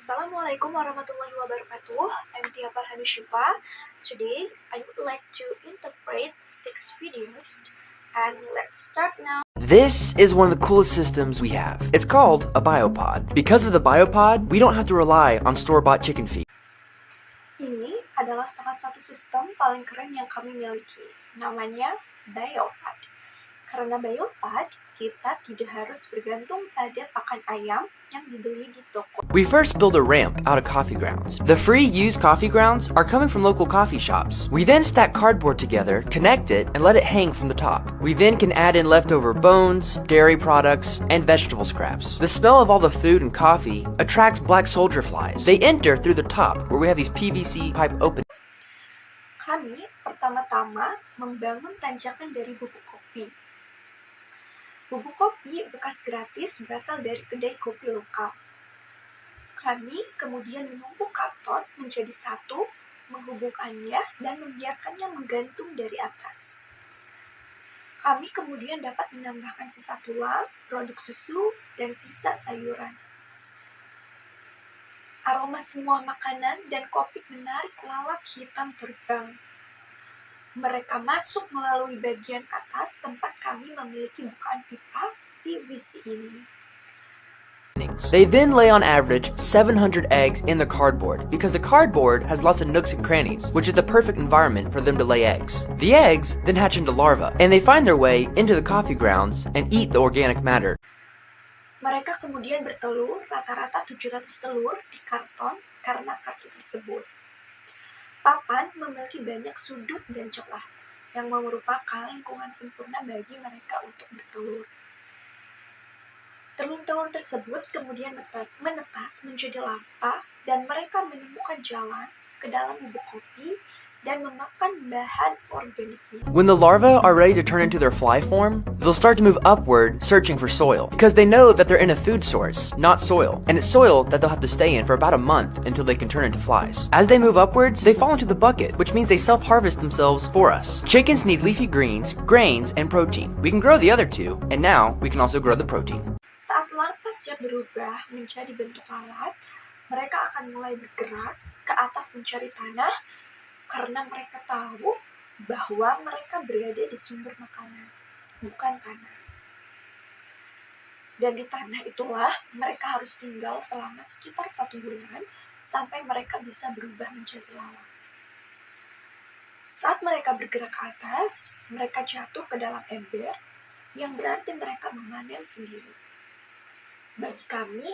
Assalamualaikum warahmatullahi wabarakatuh. I'm Tia Farhani Shifa. Today, I would like to interpret 6 videos. And let's start now. This is one of the coolest systems we have. It's called a biopod. Because of the biopod, we don't have to rely on store-bought chicken feed. Ini adalah salah satu sistem paling keren yang kami miliki. Namanya biopod. Karena biopod, kita tidak harus bergantung pada pakan ayam yang dibeli di toko. We first build a ramp out of coffee grounds. The free used coffee grounds are coming from local coffee shops. We then stack cardboard together, connect it, and let it hang from the top. We then can add in leftover bones, dairy products, and vegetable scraps. The smell of all the food and coffee attracts black soldier flies. They enter through the top, where we have these PVC pipe openings. Kami pertama-tama membangun tanjakan dari bubuk kopi. Bubuk kopi bekas gratis berasal dari kedai kopi lokal. Kami kemudian menumpuk karton menjadi satu, menghubungkannya, dan membiarkannya menggantung dari atas. Kami kemudian dapat menambahkan sisa tulang, produk susu, dan sisa sayuran. Aroma semua makanan dan kopi menarik lalat hitam terbang. Mereka masuk melalui bagian atas tempat kami memiliki bukaan pipa PVC ini. They then lay on average 700 eggs in the cardboard because the cardboard has lots of nooks and crannies, which is the perfect environment for them to lay eggs. The eggs then hatch into larvae, and they find their way into the coffee grounds and eat the organic matter. Mereka kemudian bertelur, rata-rata 700 telur di karton karena kartu tersebut. Papan memiliki banyak sudut dan celah yang merupakan lingkungan sempurna bagi mereka untuk bertelur. Telur-telur tersebut kemudian menetas menjadi larva dan mereka menemukan jalan ke dalam bubuk kopi dan memakan bahan organik. When the larvae are ready to turn into their fly form, they'll start to move upward searching for soil because they know that they're in a food source, not soil, and it's soil that they'll have to stay in for about a month until they can turn into flies. As they move upwards, they fall into the bucket, which means they self-harvest themselves for us. Chickens need leafy greens, grains, and protein. We can grow the other two, and now we can also grow the protein. Saat larva siap berubah menjadi bentuk lalat, mereka akan mulai bergerak ke atas mencari tanah karena mereka tahu bahwa mereka berada di sumber makanan, bukan tanah. Dan di tanah itulah mereka harus tinggal selama sekitar 1 bulan sampai mereka bisa berubah menjadi lalat. Saat mereka bergerak ke atas, mereka jatuh ke dalam ember, yang berarti mereka memanen sendiri. Bagi kami,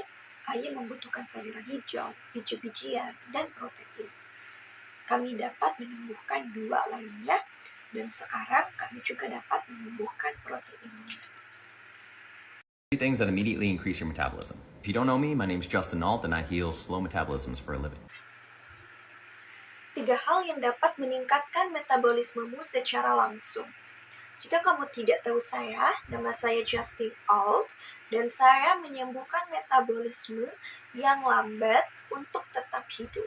ayam membutuhkan sayuran hijau, biji-bijian, dan protein. Kami dapat menumbuhkan 2 lainnya, dan sekarang kami juga dapat menumbuhkan proteinnya. Three things that immediately increase your metabolism. If you don't know me, my name is Justin Alt and I heal slow metabolisms for a living. 3 hal yang dapat meningkatkan metabolismemu secara langsung. Jika kamu tidak tahu saya, nama saya Justin Alt, dan saya menyembuhkan metabolisme yang lambat untuk tetap hidup.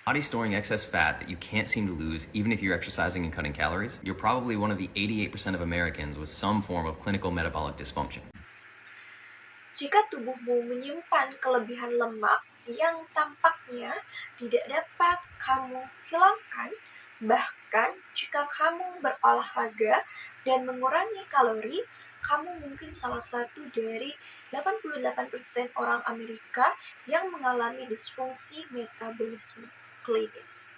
Body storing excess fat that you can't seem to lose even if you're exercising and cutting calories, you're probably one of the 88% of Americans with some form of clinical metabolic dysfunction. Jika tubuhmu menyimpan kelebihan lemak yang tampaknya tidak dapat kamu hilangkan, bahkan jika kamu berolahraga dan mengurangi kalori, kamu mungkin salah satu dari 88% orang Amerika yang mengalami disfungsi metabolisme klinis.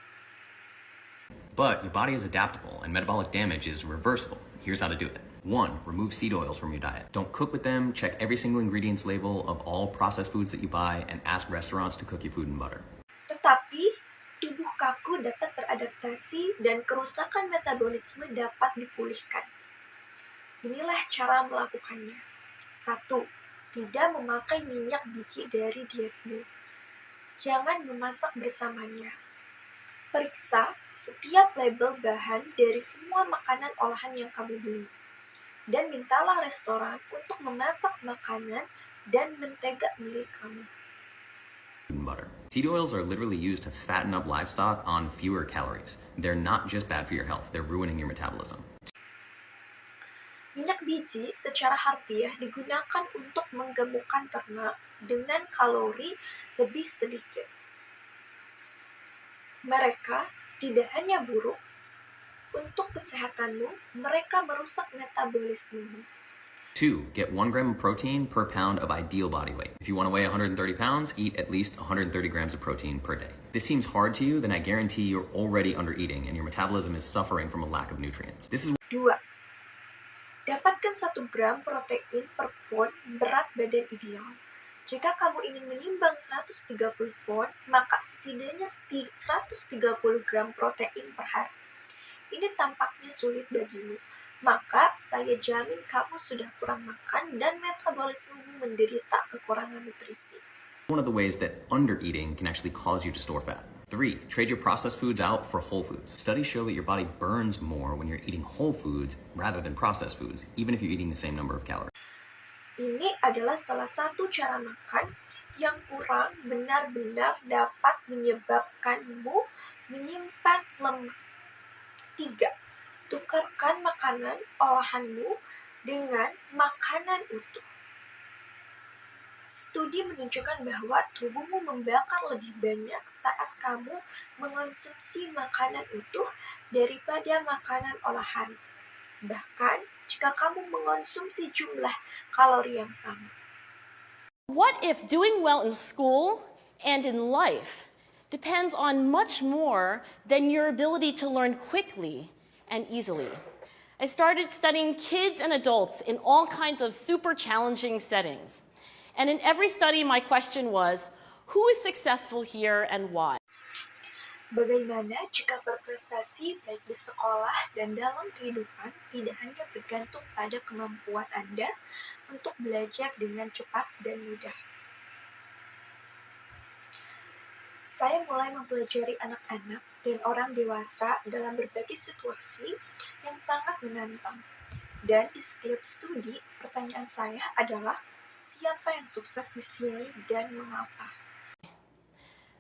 But your body is adaptable and metabolic damage is reversible. Here's how to do it. 1. Remove seed oils from your diet. Don't cook with them, check every single ingredients label of all processed foods that you buy, and ask restaurants to cook your food in butter. Tetapi, tubuh kaku dapat beradaptasi dan kerusakan metabolisme dapat dipulihkan. Inilah cara melakukannya. 1. Tidak memakai minyak biji dari dietmu. Jangan memasak bersamanya. Periksa setiap label bahan dari semua makanan olahan yang kamu beli. Dan mintalah restoran untuk memasak makanan dan mentega milik kamu. Butter. Seed oils are literally used to fatten up livestock on fewer calories. They're not just bad for your health, they're ruining your metabolism. Minyak Biji secara harfiah digunakan untuk menggemukkan ternak dengan kalori lebih sedikit. Mereka tidak hanya buruk untuk kesehatanmu, mereka merusak metabolismemu. 2. Get 1 gram of protein per pound of ideal body weight. If you want to weigh 130 pounds, eat at least 130 grams of protein per day. If this seems hard to you, then I guarantee you're already under-eating and your metabolism is suffering from a lack of nutrients. 2. Dapatkan 1 gram protein per pound berat badan ideal. Jika kamu ingin menimbang 130 pound, maka setidaknya 130 gram protein per hari. Ini tampaknya sulit bagimu, maka saya jamin kamu sudah kurang makan dan metabolismemu menderita kekurangan nutrisi. One of the ways that under-eating can actually cause you to store fat. 3. Trade your processed foods out for whole foods. Studies show that your body burns more when you're eating whole foods rather than processed foods, even if you're eating the same number of calories. Ini adalah salah satu cara makan yang kurang benar-benar dapat menyebabkanmu menyimpan lemak. 3. Tukarkan makanan olahanmu dengan makanan utuh. Studi menunjukkan bahwa tubuhmu membakar lebih banyak saat kamu mengonsumsi makanan utuh daripada makanan olahan. Bahkan jika kamu mengonsumsi jumlah kalori yang sama. What if doing well in school and in life depends on much more than your ability to learn quickly and easily? I started studying kids and adults in all kinds of super challenging settings. And in every study, my question was, who is successful here and why? Bagaimana jika berprestasi baik di sekolah dan dalam kehidupan tidak hanya bergantung pada kemampuan Anda untuk belajar dengan cepat dan mudah? Saya mulai mempelajari anak-anak dan orang dewasa dalam berbagai situasi yang sangat menantang. Dan di setiap studi, pertanyaan saya adalah, siapa yang sukses di sini dan mengapa?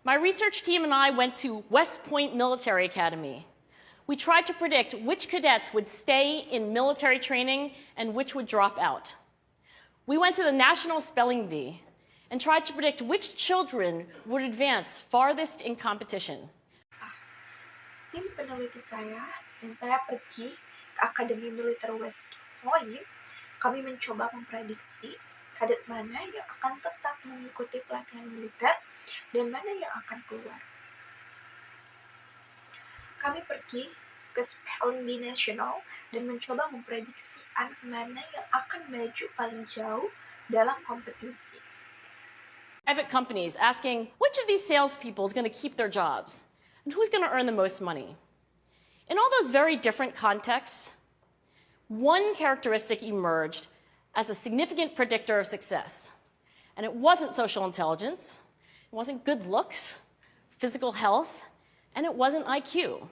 My research team and I went to West Point Military Academy. We tried to predict which cadets would stay in military training and which would drop out. We went to the National Spelling Bee and tried to predict which children would advance farthest in competition. Tim peneliti saya dan saya pergi ke Akademi Militer West Point. Kami mencoba memprediksi kadet mana yang akan tetap mengikuti pelatihan militer dan mana yang akan keluar. Kami pergi ke Spelling Bee National dan mencoba memprediksi anak mana yang akan maju paling jauh dalam kompetisi. Private companies asking which of these salespeople is going to keep their jobs and who's going to earn the most money. In all those very different contexts, one characteristic emerged as a significant predictor of success. And it wasn't social intelligence, it wasn't good looks, physical health, and it wasn't IQ.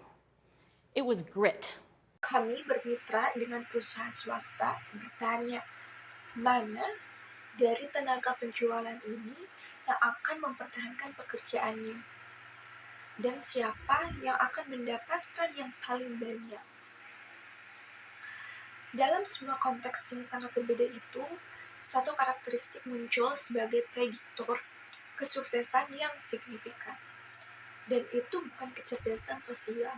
It was grit. Kami bermitra dengan perusahaan swasta bertanya, mana dari tenaga penjualan ini yang akan mempertahankan pekerjaannya? Dan siapa yang akan mendapatkan yang paling banyak? Dalam semua konteks yang sangat berbeda itu, satu karakteristik muncul sebagai prediktor kesuksesan yang signifikan. Dan itu bukan kecerdasan sosial,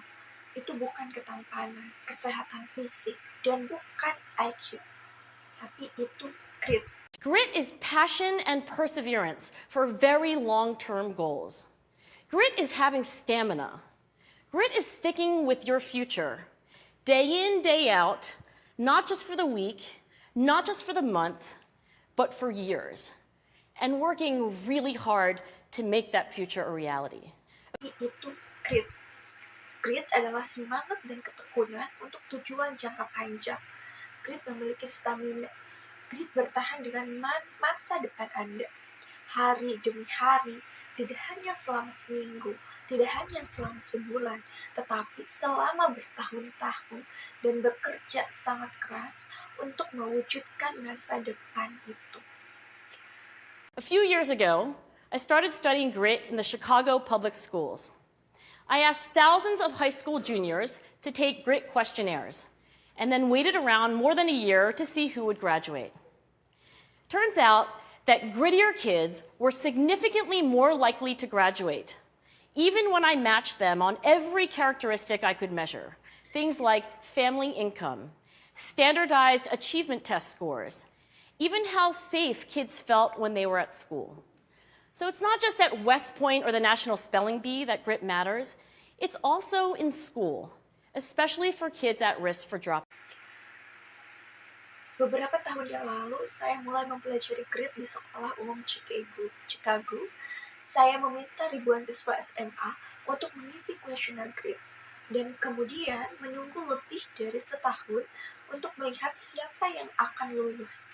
itu bukan ketampanan, kesehatan fisik, dan bukan IQ, tapi itu grit. Grit is passion and perseverance for very long-term goals. Grit is having stamina. Grit is sticking with your future, day in, day out, not just for the week, not just for the month, but for years, and working really hard to make that future a reality. Itu grit. Grit adalah semangat dan ketekunan untuk tujuan jangka panjang. Grit memiliki stamina. Grit bertahan dengan masa depan Anda. Hari demi hari, tidak hanya selama seminggu, tidak hanya selama sebulan, tetapi selama bertahun-tahun dan bekerja sangat keras untuk mewujudkan masa depan itu. A few years ago, I started studying grit in the Chicago public schools. I asked thousands of high school juniors to take grit questionnaires, and then waited around more than a year to see who would graduate. Turns out that grittier kids were significantly more likely to graduate, even when I matched them on every characteristic I could measure. Things like family income, standardized achievement test scores, even how safe kids felt when they were at school. So it's not just at West Point or the National Spelling Bee that grit matters, it's also in school, especially for kids at risk for drop. Beberapa tahun yang lalu, saya mulai mempelajari grit di Sekolah Umum Chicago. Saya meminta ribuan siswa SMA untuk mengisi kuesioner grit, dan kemudian menunggu lebih dari setahun untuk melihat siapa yang akan lulus.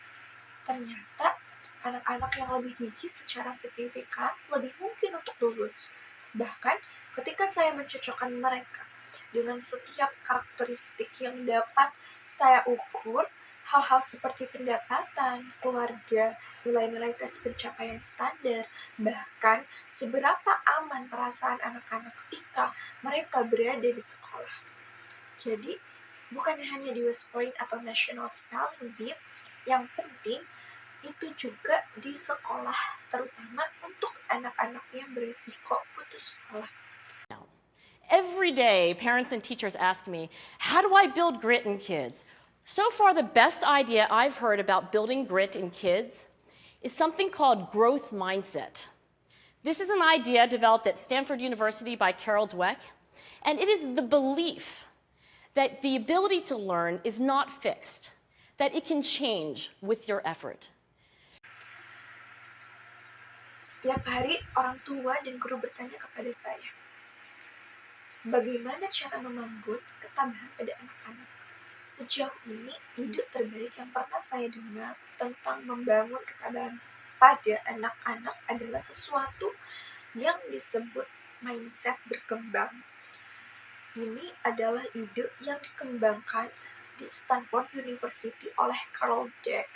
Ternyata, anak-anak yang lebih gigih secara signifikan lebih mungkin untuk lulus. Bahkan, ketika saya mencocokkan mereka dengan setiap karakteristik yang dapat saya ukur, hal-hal seperti pendapatan, keluarga, nilai-nilai tes pencapaian standar, bahkan seberapa aman perasaan anak-anak ketika mereka berada di sekolah. Jadi, bukan hanya di West Point atau National Spelling Bee, yang penting itu juga di sekolah, terutama untuk anak-anak yang berisiko putus sekolah. Every day, parents and teachers ask me, how do I build grit in kids? So far, the best idea I've heard about building grit in kids is something called growth mindset. This is an idea developed at Stanford University by Carol Dweck, and it is the belief that the ability to learn is not fixed, that it can change with your effort. Setiap hari, orang tua dan guru bertanya kepada saya, bagaimana cara membangun ketabahan pada anak-anak? Sejauh ini, ide terbaik yang pernah saya dengar tentang membangun ketabahan pada anak-anak adalah sesuatu yang disebut mindset berkembang. Ini adalah ide yang dikembangkan di Stanford University oleh Carol Dweck.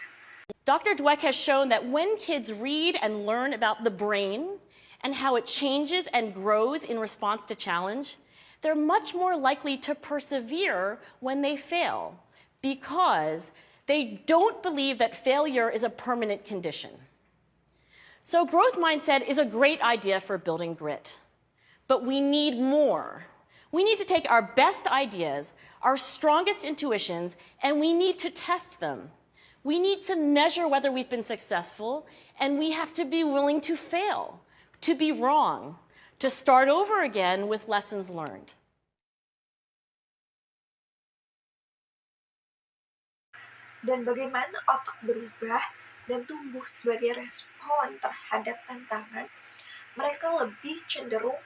Dr. Dweck has shown that when kids read and learn about the brain and how it changes and grows in response to challenge, they're much more likely to persevere when they fail because they don't believe that failure is a permanent condition. So growth mindset is a great idea for building grit, but we need more. We need to take our best ideas, our strongest intuitions, and we need to test them. We need to measure whether we've been successful, and we have to be willing to fail, to be wrong, to start over again with lessons learned. Dan bagaimana otak berubah dan tumbuh sebagai respon terhadap tantangan, mereka lebih cenderung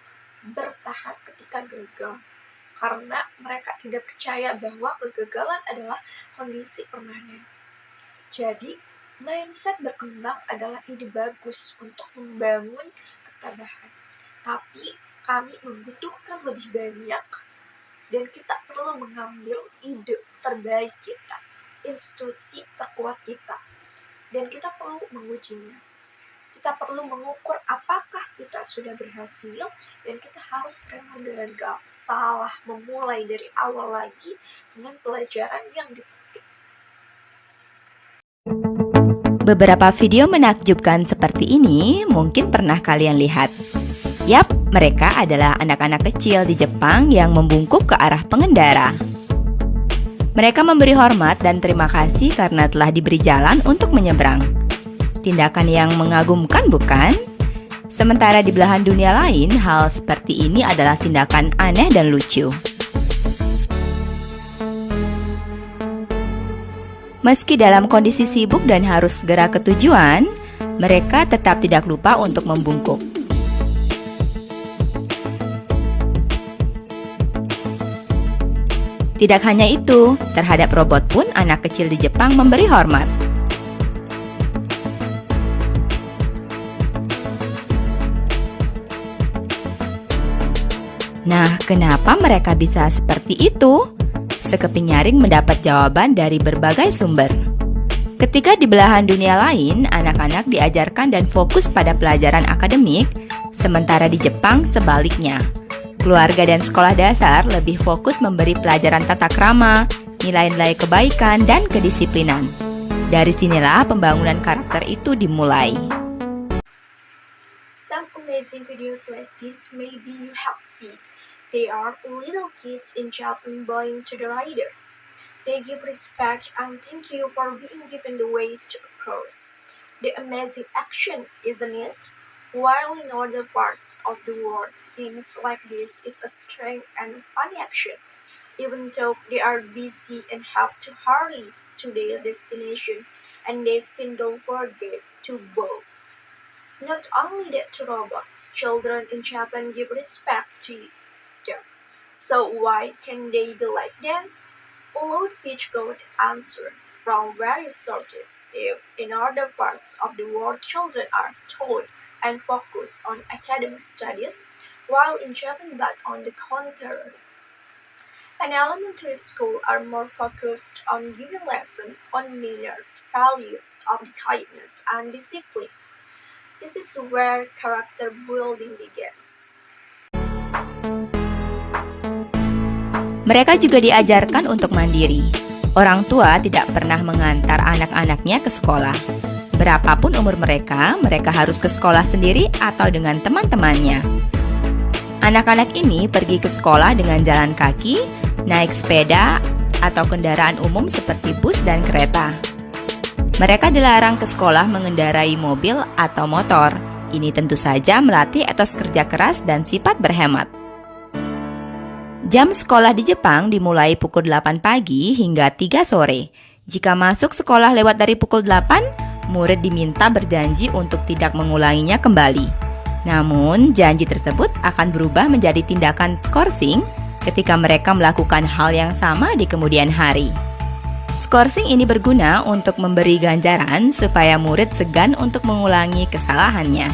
bertahan ketika gagal, karena mereka tidak percaya bahwa kegagalan adalah kondisi permanen. Jadi, mindset berkembang adalah ide bagus untuk membangun ketabahan. Tapi, kami membutuhkan lebih banyak, dan kita perlu mengambil ide terbaik kita, institusi terkuat kita, dan kita perlu mengujinya. Kita perlu mengukur apakah kita sudah berhasil, dan kita harus rela gagal, salah, memulai dari awal lagi dengan pelajaran yang dipetik. Beberapa video menakjubkan seperti ini mungkin pernah kalian lihat. Yap, mereka adalah anak-anak kecil di Jepang yang membungkuk ke arah pengendara. Mereka memberi hormat dan terima kasih karena telah diberi jalan untuk menyeberang. Tindakan yang mengagumkan, bukan? Sementara di belahan dunia lain, hal seperti ini adalah tindakan aneh dan lucu. Meski dalam kondisi sibuk dan harus segera ke tujuan, mereka tetap tidak lupa untuk membungkuk. Tidak hanya itu, terhadap robot pun anak kecil di Jepang memberi hormat. Nah, kenapa mereka bisa seperti itu? Sekeping nyaring mendapat jawaban dari berbagai sumber. Ketika di belahan dunia lain, anak-anak diajarkan dan fokus pada pelajaran akademik, sementara di Jepang sebaliknya. Keluarga dan sekolah dasar lebih fokus memberi pelajaran tata krama, nilai-nilai kebaikan dan kedisiplinan. Dari sinilah pembangunan karakter itu dimulai. Some amazing videos like this maybe you have seen. They are little kids in Japan bowing to the riders. They give respect and thank you for being given the way to cross. The amazing action, isn't it? While in other parts of the world, things like this is a strange and funny action, even though they are busy and have to hurry to their destination, and they still don't forget to bow. Not only that to robots, children in Japan give respect to them. So why can they be like them? Lord Pitchgold answered from various sources if in other parts of the world children are taught and focused on academic studies, while in Japan but on the contrary. And elementary school are more focused on giving lessons on manners, values of kindness, and discipline. This is where character building begins. Mereka juga diajarkan untuk mandiri. Orang tua tidak pernah mengantar anak-anaknya ke sekolah. Berapapun umur mereka, mereka harus ke sekolah sendiri atau dengan teman-temannya. Anak-anak ini pergi ke sekolah dengan jalan kaki, naik sepeda, atau kendaraan umum seperti bus dan kereta. Mereka dilarang ke sekolah mengendarai mobil atau motor. Ini tentu saja melatih etos kerja keras dan sifat berhemat. Jam sekolah di Jepang dimulai pukul 8 pagi hingga 3 sore. Jika masuk sekolah lewat dari pukul 8, murid diminta berjanji untuk tidak mengulanginya kembali. Namun, janji tersebut akan berubah menjadi tindakan skorsing ketika mereka melakukan hal yang sama di kemudian hari. Skorsing ini berguna untuk memberi ganjaran supaya murid segan untuk mengulangi kesalahannya.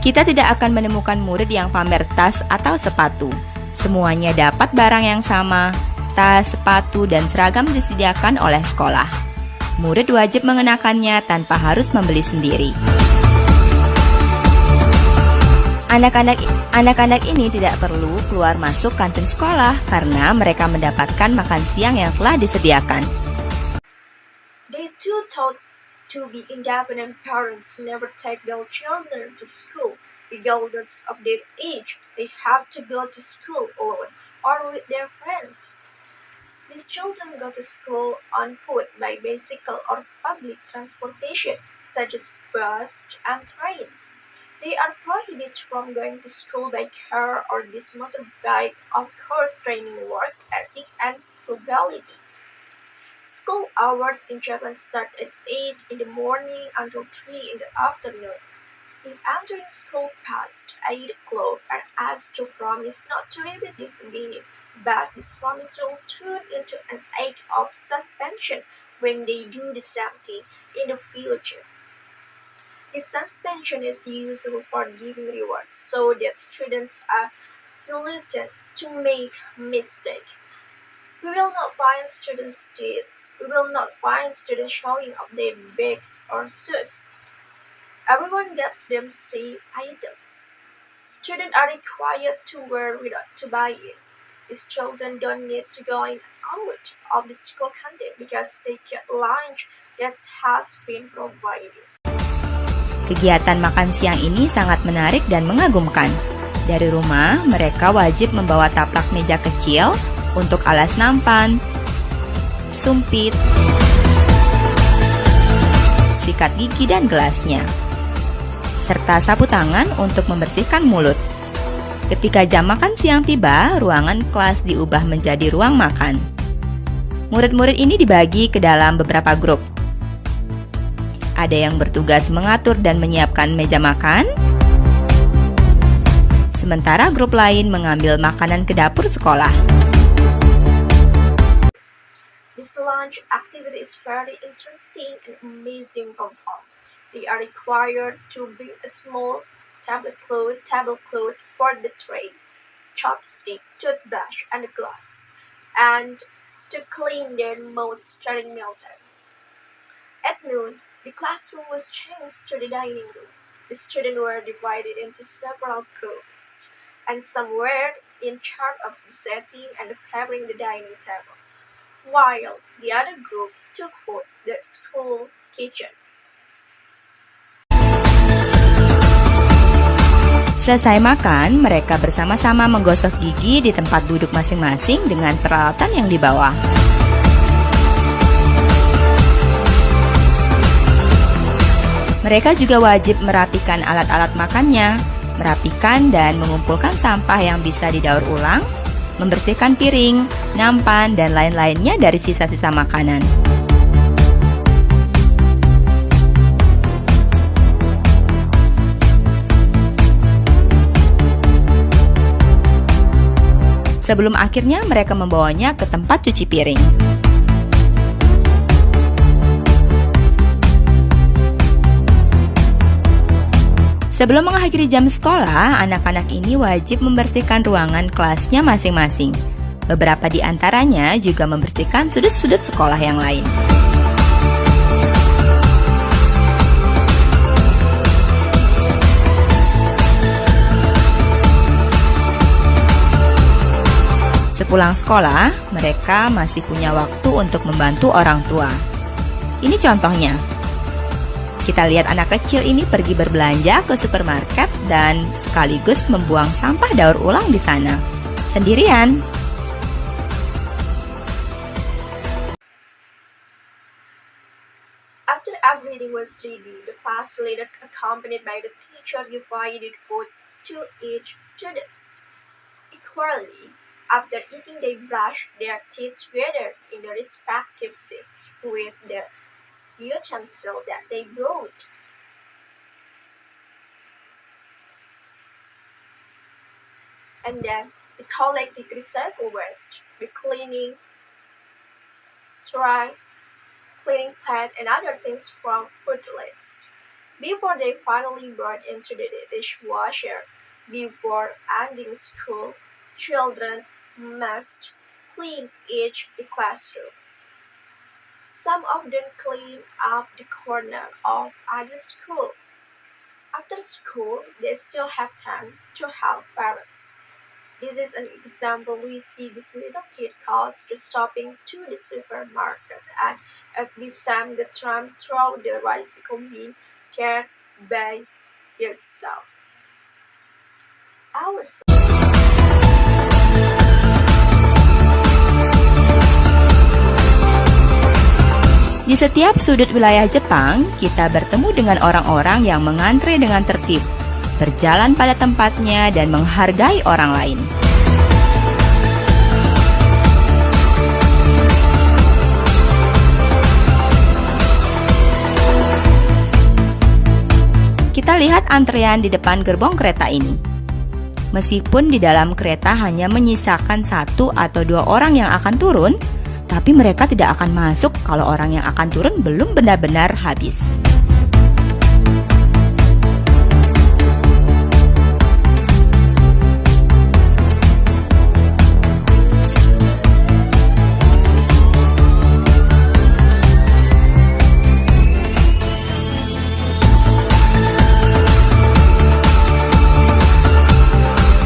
Kita tidak akan menemukan murid yang pamer tas atau sepatu. Semuanya dapat barang yang sama, tas, sepatu, dan seragam disediakan oleh sekolah. Murid wajib mengenakannya tanpa harus membeli sendiri. Anak-anak ini tidak perlu keluar masuk kantin sekolah karena mereka mendapatkan makan siang yang telah disediakan. They too taught to be independent parents never take their children to school. Regardless of their age, they have to go to school alone or with their friends. These children go to school on foot by bicycle or public transportation, such as bus and trains. They are prohibited from going to school by car or this motorbike, of course training work ethic and frugality. School hours in Japan start at 8 in the morning until 3 in the afternoon. If entering school past 8 o'clock and asked to promise not to repeat this again, but this promise will turn into an act of suspension when they do the same thing in the future. This suspension is useful for giving rewards so that students are reluctant to make mistakes. We will not find students this. We will not find students showing off their bags or shoes. Everyone gets them same items. Students are required to wear without to buy it. These children don't need to go in out of the school canteen because they get lunch that has been provided. Kegiatan makan siang ini sangat menarik dan mengagumkan. Dari rumah, mereka wajib membawa taplak meja kecil untuk alas nampan, sumpit, sikat gigi dan gelasnya, serta sapu tangan untuk membersihkan mulut. Ketika jam makan siang tiba, ruangan kelas diubah menjadi ruang makan. Murid-murid ini dibagi ke dalam beberapa grup. Ada yang bertugas mengatur dan menyiapkan meja makan, sementara grup lain mengambil makanan ke dapur sekolah. This lunch activity is very interesting and amazing from home. They are required to bring a small tablecloth for the tray, chopstick, toothbrush, and a glass, and to clean their mouths during mealtime. At noon, the classroom was changed to the dining room. The students were divided into several groups, and some were in charge of setting and preparing the dining table. while the other group took food the school kitchen. Selesai makan, mereka bersama-sama menggosok gigi di tempat duduk masing-masing dengan peralatan yang dibawa. Mereka juga wajib merapikan alat-alat makannya, merapikan dan mengumpulkan sampah yang bisa didaur ulang, membersihkan piring, nampan, dan lain-lainnya dari sisa-sisa makanan. Sebelum akhirnya mereka membawanya ke tempat cuci piring. Sebelum mengakhiri jam sekolah, anak-anak ini wajib membersihkan ruangan kelasnya masing-masing. Beberapa di antaranya juga membersihkan sudut-sudut sekolah yang lain. Sepulang sekolah, mereka masih punya waktu untuk membantu orang tua. Ini contohnya. Kita lihat anak kecil ini pergi berbelanja ke supermarket dan sekaligus membuang sampah daur ulang di sana. Sendirian. After everything was ready, the class leader, accompanied by the teacher, divided food to each student. Equally, after eating, they brushed their teeth together in their respective seats with the utensil that they brought. And then they collected recycled waste, the cleaning tray, cleaning pad, and other things from food lids before they finally brought into the dishwasher. Before ending school, children must clean each classroom. Some of them clean up the corner of other school. After school, they still have time to help parents. This is an example. We see this little kid goes to shopping to the supermarket, and at this time the tram throw the bicycle being carried by itself. Also, Di setiap sudut wilayah Jepang, kita bertemu dengan orang-orang yang mengantre dengan tertib, berjalan pada tempatnya, dan menghargai orang lain. Kita lihat antrean di depan gerbong kereta ini. Meskipun di dalam kereta hanya menyisakan 1 atau 2 orang yang akan turun, tapi mereka tidak akan masuk kalau orang yang akan turun belum benar-benar habis.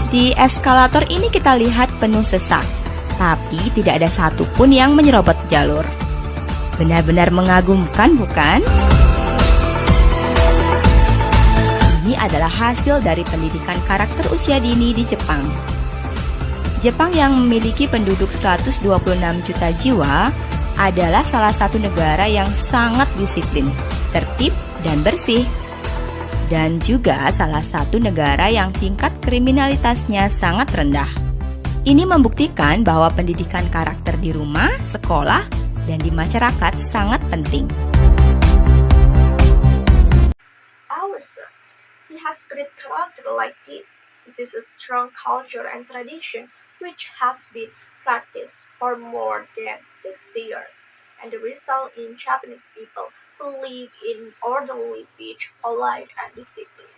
Di eskalator ini kita lihat penuh sesak, tapi tidak ada satupun yang menyerobot jalur. Benar-benar mengagumkan, bukan? Ini adalah hasil dari pendidikan karakter usia dini di Jepang. Jepang yang memiliki penduduk 126 juta jiwa adalah salah satu negara yang sangat disiplin, tertib, dan bersih. Dan juga salah satu negara yang tingkat kriminalitasnya sangat rendah. Ini membuktikan bahwa pendidikan karakter di rumah, sekolah, dan di masyarakat sangat penting. also, he has great character like this. This is a strong culture and tradition which has been practiced for more than 60 years, and the result in Japanese people who live in orderly, peace, polite, and discipline.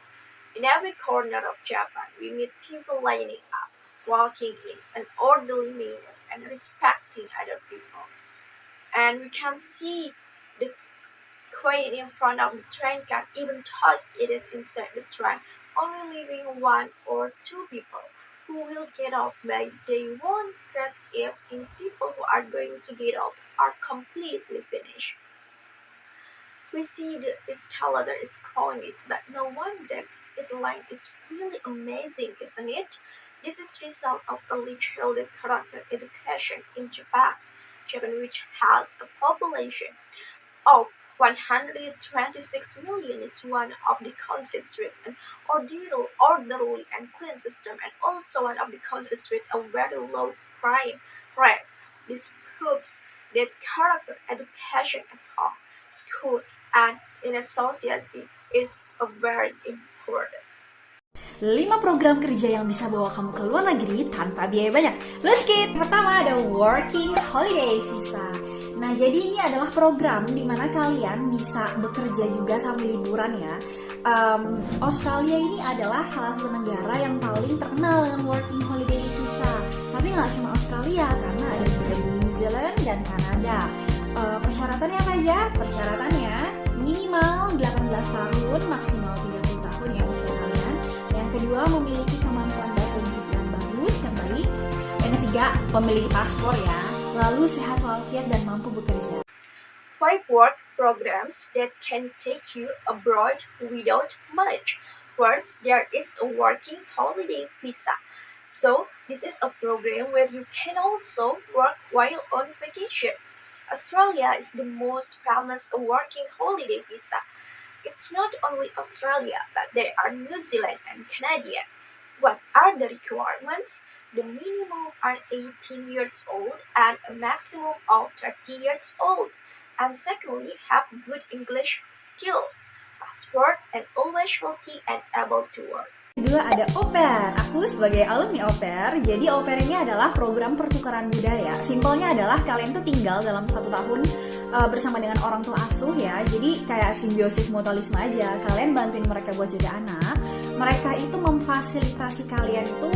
In every corner of Japan, we meet people lining up, walking in an orderly manner, and respecting other people. And we can see the queen in front of the train can even though it is inside the train, only leaving 1 or 2 people. who will get out by day one cut if in people who are going to get out are completely finished. We see the escalator is growing, but no one decks it line is really amazing, isn't it? This is result of early childhood character education in Japan, which has a population of 126 million, is one of the countries with an orderly and clean system, and also one of the countries with a very low crime rate. This proves that character education at home, school, and in a society is a very important. 5 program kerja yang bisa bawa kamu ke luar negeri tanpa biaya banyak. Let's get! Pertama ada Working Holiday Visa. Nah, jadi ini adalah program di mana kalian bisa bekerja juga sambil liburan ya. Australia ini adalah salah satu negara yang paling terkenal dengan Working Holiday Visa. Tapi nggak cuma Australia, karena ada juga New Zealand dan Kanada. Persyaratannya apa aja? Persyaratannya minimal 18 tahun, maksimal 30 tahun ya usia kalian. Yang kedua, memiliki kemampuan bahasa Inggris yang bagus, yang baik. Yang ketiga, memiliki paspor ya. Lalu sehat walafiat dan mampu bekerja. 5 work programs that can take you abroad without mileage. First, there is a working holiday visa. So, this is a program where you can also work while on vacation. Australia is the most famous working holiday visa. It's not only Australia, but there are New Zealand and Canada. What are the requirements? The minimum are 18 years old and a maximum of 30 years old. And secondly, have good English skills, passport, and always healthy and able to work. Kedua ada au pair. Aku sebagai alumni au pair, jadi au pair ini adalah program pertukaran budaya. Simpelnya adalah kalian tuh tinggal dalam 1 tahun bersama dengan orang tua asuh ya. Jadi kayak simbiosis mutualisme aja. Kalian bantuin mereka buat jaga anak. Mereka itu memfasilitasi kalian itu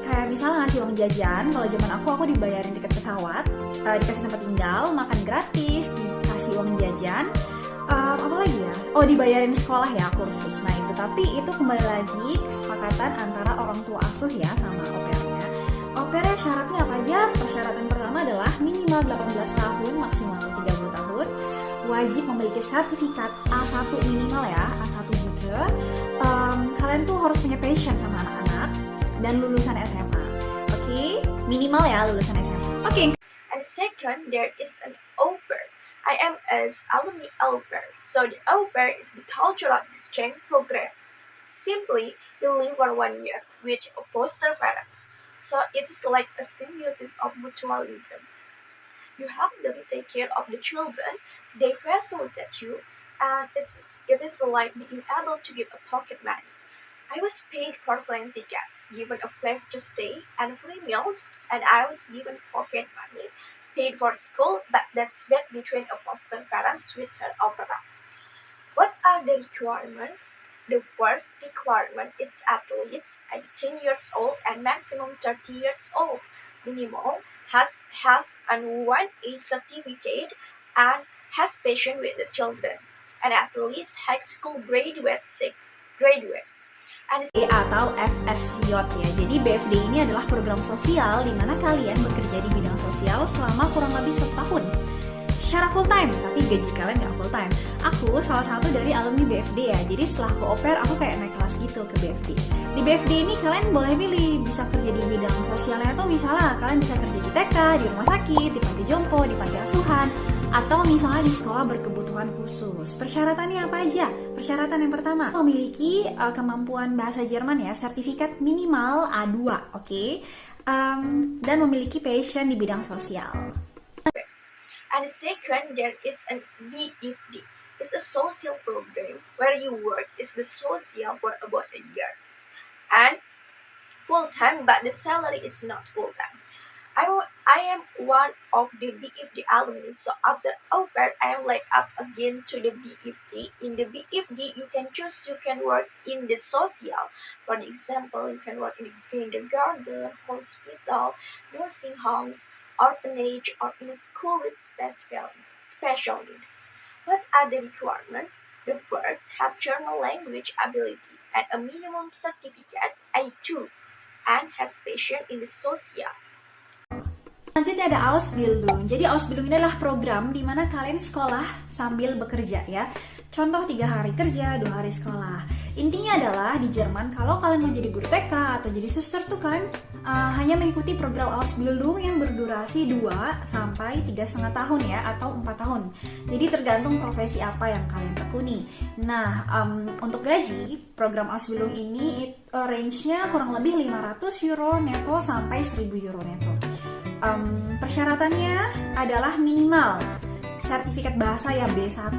kayak misalnya ngasih uang jajan. Kalau zaman aku dibayarin tiket pesawat, dikasih tempat tinggal, makan gratis, dikasih uang jajan. Apa lagi ya? Oh, dibayarin sekolah ya, kursus. Nah itu, tapi itu kembali lagi kesepakatan antara orang tua asuh ya sama au pairnya. Au pairnya syaratnya apa aja? Persyaratan pertama adalah minimal 18 tahun, maksimal 30 tahun. Wajib memiliki sertifikat A1 minimal ya, A1 gitu. Kalian tuh harus punya passion sama anak-anak dan lulusan SMA. Oke? Minimal ya lulusan SMA. Oke. And second, there is an au pair. I am as alumni au pair, so the au pair is the cultural exchange program. Simply, you live for 1 year with a foster parents, so it is like a symbiosis of mutualism. You help them take care of the children, they facilitate you, and it is like being able to give a pocket money. I was paid for plane tickets, given a place to stay, and free meals, and I was given pocket money, paid for school, but that's back between a foster parents with her opera. What are the requirements? The first requirement is at least 18 years old and maximum 30 years old. Minimum has an 1A certificate and has passion with the children, and at least high school graduates. And Atau FSJ ya. Jadi BFD ini adalah program sosial di mana kalian bekerja di bidang sosial selama kurang lebih 1 tahun. Secara full time, tapi gaji kalian nggak full time. Aku salah satu dari alumni BFD ya. Jadi setelah aku au pair, aku kayak naik kelas gitu ke BFD. Di BFD ini kalian boleh pilih bisa kerja di bidang sosialnya, atau misalnya kalian bisa kerja di TK, di rumah sakit, di panti jompo, di panti asuhan, atau misalnya di sekolah berkebutuhan khusus. Persyaratannya apa aja? Persyaratan yang pertama, memiliki kemampuan bahasa Jerman ya, sertifikat minimal A2, oke? Dan memiliki passion di bidang sosial. And second, there is an BFD. It's a social program where you work is the social for about a year. And full-time, but the salary is not full-time. I am one of the BFD alumni, so after au pair, I am like up again to the BFD. In the BFD, you can work in the social. For example, you can work in the kindergarten, hospital, nursing homes, orphanage, or in a school with special need. What are the requirements? The first, have German language ability and a minimum certificate A2. and has passion in the social. Selanjutnya ada Ausbildung. Jadi Ausbildung ini adalah program di mana kalian sekolah sambil bekerja ya. Contoh 3 hari kerja, 2 hari sekolah. Intinya adalah di Jerman kalau kalian mau jadi guru TK atau jadi suster tuh kan hanya mengikuti program Ausbildung yang berdurasi 2 sampai 3,5 tahun ya atau 4 tahun. Jadi tergantung profesi apa yang kalian tekuni. Nah, untuk gaji program Ausbildung ini range-nya kurang lebih 500 euro neto sampai 1000 euro neto. Persyaratannya adalah minimal sertifikat bahasa ya B1.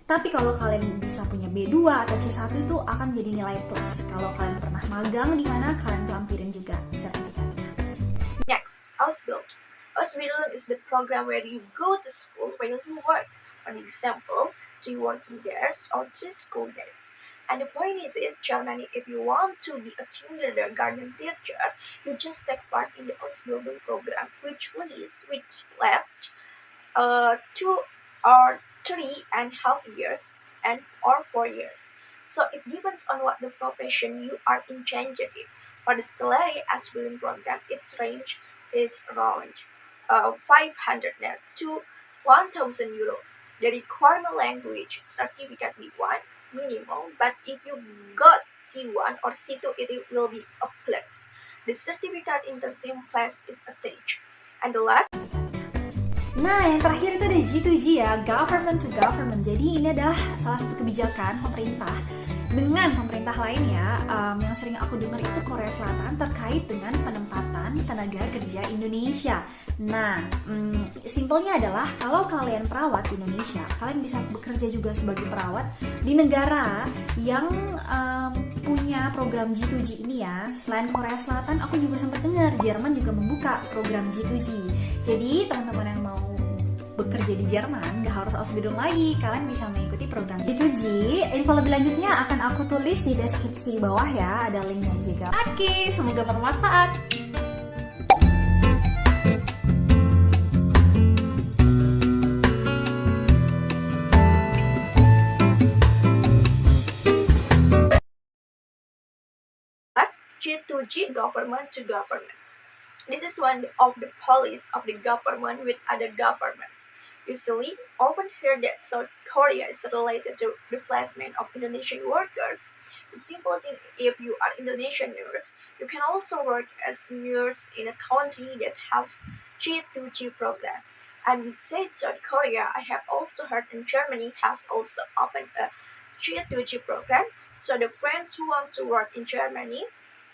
Tapi kalau kalian bisa punya B2 atau C1 itu akan jadi nilai plus. Kalau kalian pernah magang di mana kalian lampirin juga sertifikatnya. Next, Ausbildung. Ausbildung is the program where you go to school while you work. For example, 3 working days or 3 school days. And the point is Germany, if you want to be a kindergarten teacher, you just take part in the Ausbildung program, which lasts 2 or 3.5 years or 4 years. So it depends on what the profession you are interested in. For the salary Ausbildung program, its range is around 500 net to 1,000 euro. The requirement language certificate B1 minimum, but if you got C1 or C2, it will be a plus. The certificate in the same place is attached. And the last. Nah, yang terakhir itu ada G2G ya, government to government. Jadi ini adalah salah satu kebijakan pemerintah dengan pemerintah lainnya yang sering aku dengar itu Korea Selatan terkait dengan penempatan tenaga kerja Indonesia. Nah, simpelnya adalah kalau kalian perawat di Indonesia, kalian bisa bekerja juga sebagai perawat di negara yang punya program G2G ini ya. Selain Korea Selatan, aku juga sempat dengar Jerman juga membuka program G2G. Jadi teman-teman yang mau bekerja di Jerman gak harus Ausbildung lagi, kalian bisa mengikuti program G2G. Info lebih lanjutnya akan aku tulis di deskripsi di bawah ya, ada linknya juga. Oke, semoga bermanfaat. G2G, government to government. This is one of the policies of the government with other governments. Usually, often hear that South Korea is related to replacement of Indonesian workers. The simple thing, if you are Indonesian nurse, you can also work as nurse in a country that has G2G program. And besides South Korea, I have also heard in Germany has also opened a G2G program. So the friends who want to work in Germany,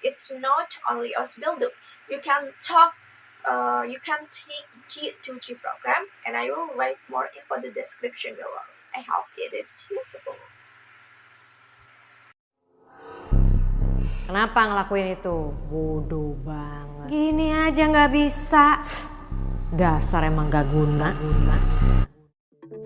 it's not only Ausbildung. You can take G2G program, and I will write more info in the description below. I hope it is useful. Kenapa ngelakuin itu? Bodoh banget. Gini aja nggak bisa. Dasar emang gak guna.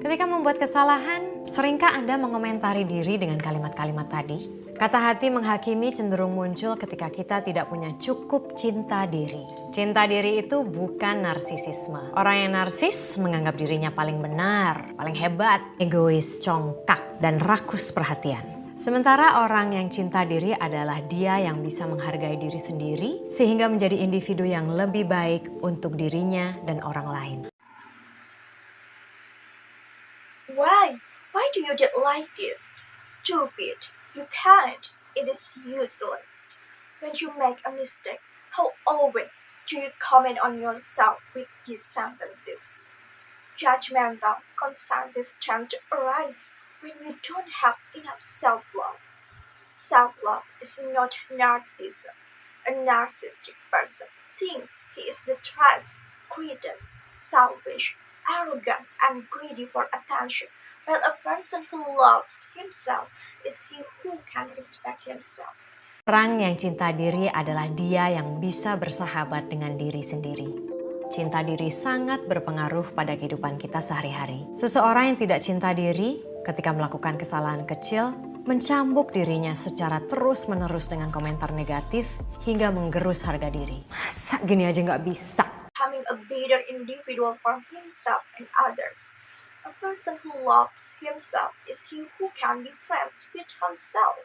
Ketika membuat kesalahan, seringkah Anda mengomentari diri dengan kalimat-kalimat tadi? Kata hati menghakimi cenderung muncul ketika kita tidak punya cukup cinta diri. Cinta diri itu bukan narsisisme. Orang yang narsis menganggap dirinya paling benar, paling hebat, egois, congkak, dan rakus perhatian. Sementara orang yang cinta diri adalah dia yang bisa menghargai diri sendiri sehingga menjadi individu yang lebih baik untuk dirinya dan orang lain. Why? Why do you get like this? Stupid. You can't. It is useless. When you make a mistake, how often do you comment on yourself with these sentences? Judgmental consensus tend to arise when you don't have enough self-love. Self-love is not narcissism. A narcissistic person thinks he is the trust, greatest, selfish, arrogant, and greedy for attention. While a person who loves himself is he who can respect himself. Orang yang cinta diri adalah dia yang bisa bersahabat dengan diri sendiri. Cinta diri sangat berpengaruh pada kehidupan kita sehari-hari. Seseorang yang tidak cinta diri ketika melakukan kesalahan kecil, mencambuk dirinya secara terus-menerus dengan komentar negatif hingga menggerus harga diri. Masa gini aja nggak bisa? Becoming a better individual for himself and others. A person who loves himself is he who can be friends with himself.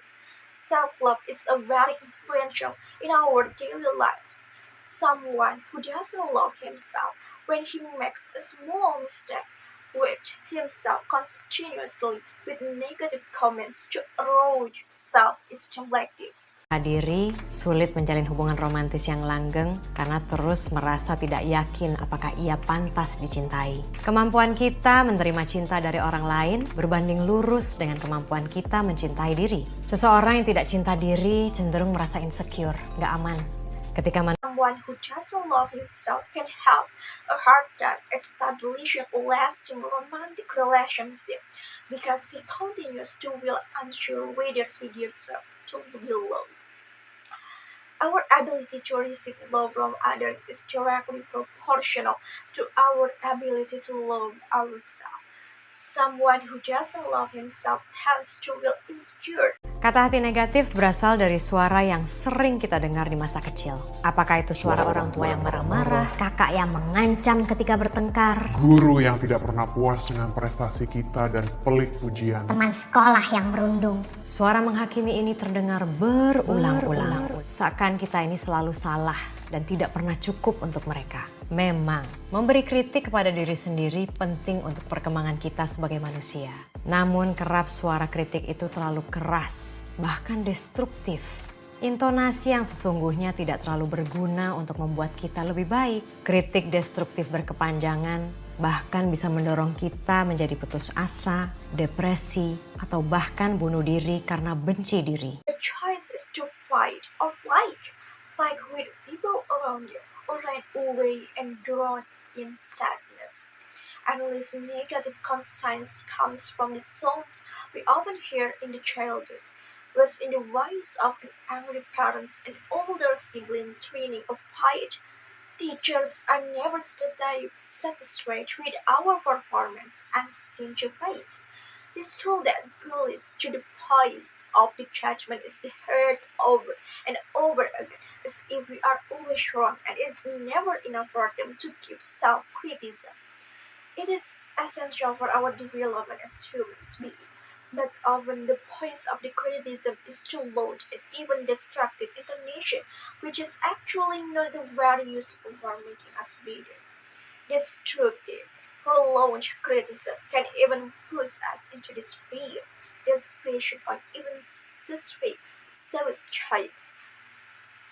Self-love is a very influential in our daily lives. Someone who doesn't love himself when he makes a small mistake with himself continuously with negative comments to erode self-esteem like this. Diri sulit menjalin hubungan romantis yang langgeng karena terus merasa tidak yakin apakah ia pantas dicintai. Kemampuan kita menerima cinta dari orang lain berbanding lurus dengan kemampuan kita mencintai diri. Seseorang yang tidak cinta diri cenderung merasa insecure, gak aman. Ketika Someone who doesn't love himself can have a hard time establishing a lasting romantic relationship because he continues to feel unsure whether he deserves to be loved. Our ability to receive love from others is directly proportional to our ability to love ourselves. Someone who doesn't love himself tends to feel insecure. kata hati negatif berasal dari suara yang sering kita dengar di masa kecil. Apakah itu suara orang tua yang marah-marah, kakak yang mengancam ketika bertengkar, guru yang tidak pernah puas dengan prestasi kita dan pelik pujian, teman sekolah yang merundung. suara menghakimi ini terdengar berulang-ulang. Seakan kita ini selalu salah dan tidak pernah cukup untuk mereka. Memang, memberi kritik kepada diri sendiri penting untuk perkembangan kita sebagai manusia. Namun kerap suara kritik itu terlalu keras, bahkan destruktif. Intonasi yang sesungguhnya tidak terlalu berguna untuk membuat kita lebih baik. Kritik destruktif berkepanjangan bahkan bisa mendorong kita menjadi putus asa, depresi, atau bahkan bunuh diri karena benci diri. The choice is to fight or flight with people around you, or run away and drown in sadness. Endless negative conscience comes from the songs we often hear in the childhood, was in the voice of an angry parents and older sibling training a fight. Teachers are never satisfied with our performance and stingy praise. The school that bullies to the point of the judgment is heard over and over again as if we are always wrong, and it's never enough for them to give self-criticism. It is essential for our development as humans beings, but often the point of the criticism is to loud and even destructive intonation, which is actually not very useful for making us better. Destructive, prolonged criticism can even push us into despair, desperation, or even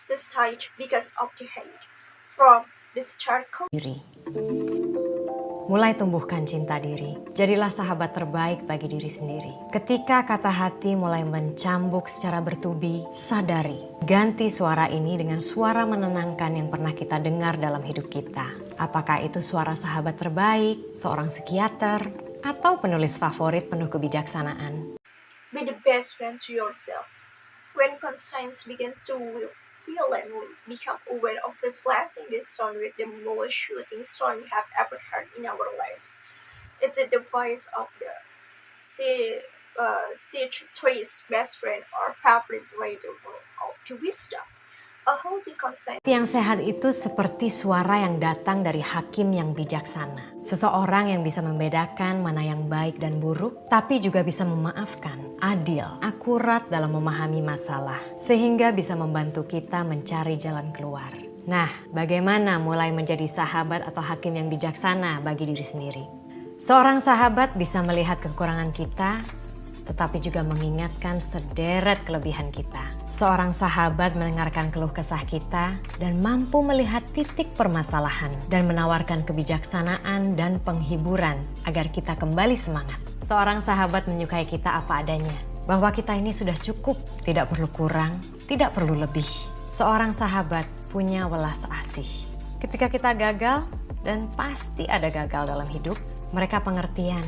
suicide because of the hate from the start. Diri. Mulai tumbuhkan cinta diri. Jadilah sahabat terbaik bagi diri sendiri. Ketika kata hati mulai mencambuk secara bertubi, sadari. Ganti suara ini dengan suara menenangkan yang pernah kita dengar dalam hidup kita. Apakah itu suara sahabat terbaik, seorang psikiater, atau penulis favorit penuh kebijaksanaan? Be the best friend to yourself. When conscience begins to violently become aware of replacing this song with the most shooting song we have ever heard in our lives. It's a device of the tree's best friend or favorite writer of the wisdom. A healthy conscience. Yang sehat itu seperti suara yang datang dari hakim yang bijaksana. Seseorang yang bisa membedakan mana yang baik dan buruk, tapi juga bisa memaafkan, adil, akurat dalam memahami masalah, sehingga bisa membantu kita mencari jalan keluar. Nah, bagaimana mulai menjadi sahabat atau hakim yang bijaksana bagi diri sendiri? Seorang sahabat bisa melihat kekurangan kita, tetapi juga mengingatkan sederet kelebihan kita. Seorang sahabat mendengarkan keluh kesah kita dan mampu melihat titik permasalahan dan menawarkan kebijaksanaan dan penghiburan agar kita kembali semangat. Seorang sahabat menyukai kita apa adanya, bahwa kita ini sudah cukup, tidak perlu kurang, tidak perlu lebih. Seorang sahabat punya welas asih. Ketika kita gagal, dan pasti ada gagal dalam hidup, mereka pengertian,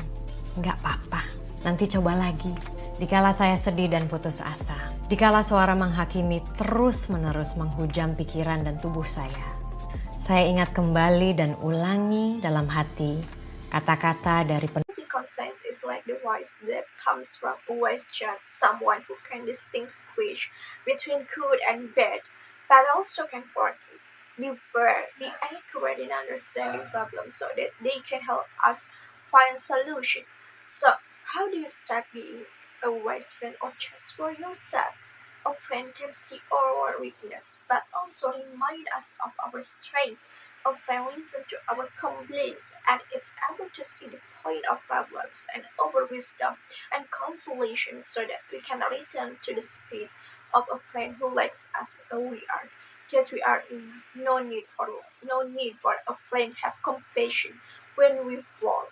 nggak apa-apa, nanti coba lagi. Dikala saya sedih dan putus asa, dikala suara menghakimi terus-menerus menghujam pikiran dan tubuh saya ingat kembali dan ulangi dalam hati kata-kata dari Conscience is like the voice that comes from a wise judge, someone who can distinguish between good and bad, but also can forgive, be fair, be accurate in understanding problems so that they can help us find solution. So, how do you start being a wise friend or just for yourself? A friend can see our weakness, but also remind us of our strength. A friend listens to our complaints and is able to see the point of problems and offer wisdom and consolation so that we can return to the spirit of a friend who likes us as we are. That we are in no need for loss, no need for a friend have compassion when we fall.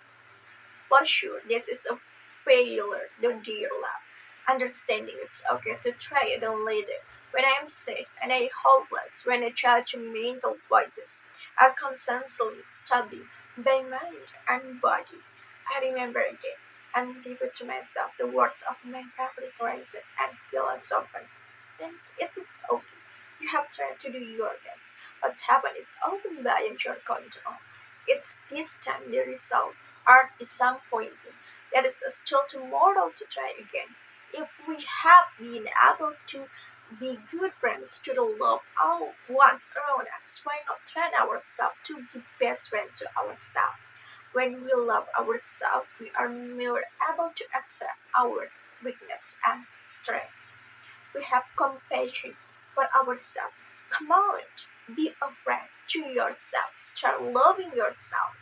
For sure, this is a failure, the dear love. Understanding it's okay to try again later. When I am sick and I hopeless, when the judgmental voices are constantly stopping by mind and body, I remember again and give it to myself the words of my favorite writer and philosopher. And it's okay. You have tried to do your best. What's happened is open beyond your control. It's this time the result are disappointing. There is still tomorrow to try again. If we have been able to be good friends to the love our ones around us, why not train ourselves to be best friends to ourselves? When we love ourselves, we are more able to accept our weakness and strength. We have compassion for ourselves. Come on, be a friend to yourself. Start loving yourself.